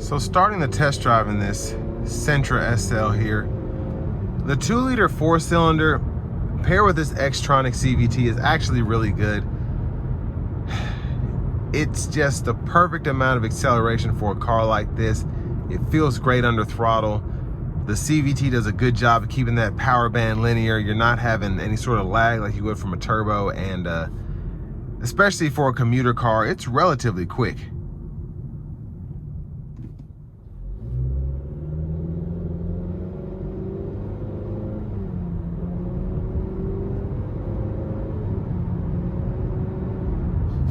So starting the test drive in this Sentra SL here, the 2-liter 4-cylinder paired with this Xtronic CVT is actually really good. It's just the perfect amount of acceleration for a car like this. It feels great under throttle. The CVT does a good job of keeping that power band linear. You're not having any sort of lag like you would from a turbo, and especially for a commuter car, it's relatively quick.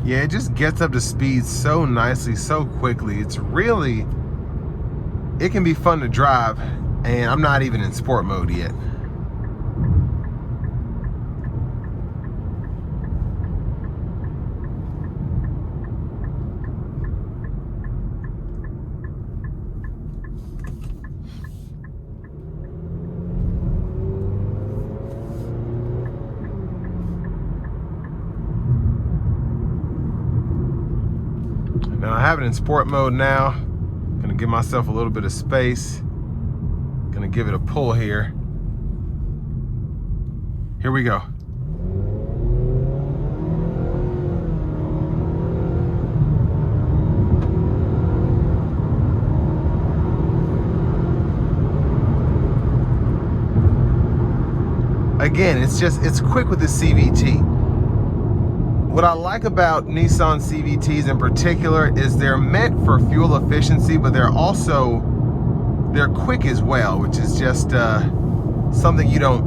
Yeah, it just gets up to speed so nicely, so quickly. It can be fun to drive, and I'm not even in sport mode yet. Now I have it in sport mode now. Gonna give myself a little bit of space. Gonna give it a pull here. Here we go. Again, it's quick with the CVT. What I like about Nissan CVTs in particular is they're meant for fuel efficiency, but they're quick as well, which is just something you don't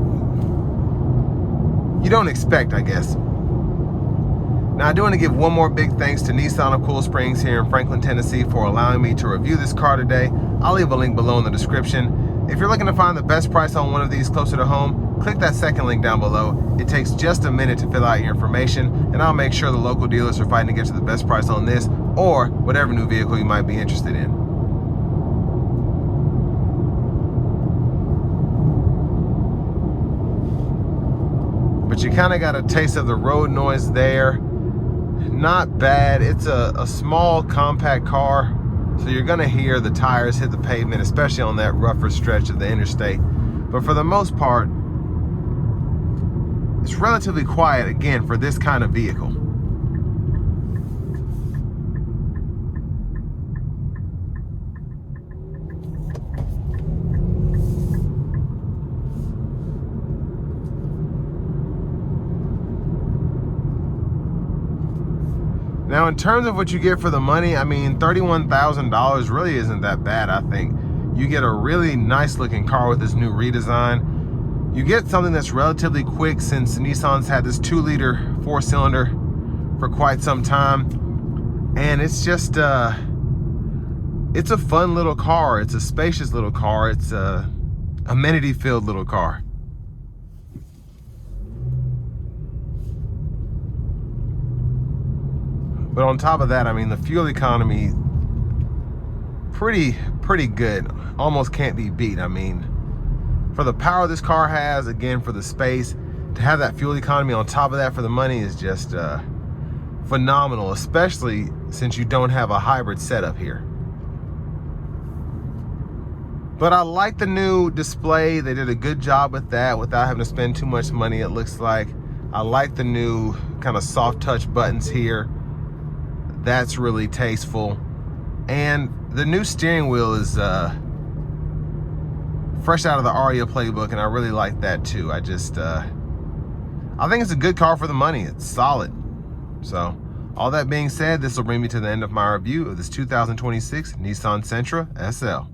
expect, I guess. Now I do want to give one more big thanks to Nissan of Cool Springs here in Franklin, Tennessee for allowing me to review this car today. I'll leave a link below in the description. If you're looking to find the best price on one of these closer to home, click that second link down below. It takes just a minute to fill out your information, and I'll make sure the local dealers are fighting to get you the best price on this or whatever new vehicle you might be interested in. But you kind of got a taste of the road noise there. Not bad. It's a small, compact car, so you're gonna hear the tires hit the pavement, especially on that rougher stretch of the interstate. But for the most part, it's relatively quiet, again, for this kind of vehicle. Now, in terms of what you get for the money, I mean, $31,000 really isn't that bad, I think. You get a really nice looking car with this new redesign. You get something that's relatively quick, since Nissan's had this 2-liter 4-cylinder for quite some time. And it's just, it's a fun little car. It's a spacious little car. It's a amenity-filled little car. But on top of that, I mean, the fuel economy, pretty good. Almost can't be beat. I mean, for the power this car has, again, for the space, to have that fuel economy on top of that for the money is just phenomenal, especially since you don't have a hybrid setup here. But I like the new display. They did a good job with that without having to spend too much money, it looks like. I like the new kind of soft touch buttons here. That's really tasteful. And the new steering wheel is fresh out of the Aria playbook, and I really like that too. I think it's a good car for the money. It's solid. So all that being said, this will bring me to the end of my review of this 2026 Nissan Sentra SL.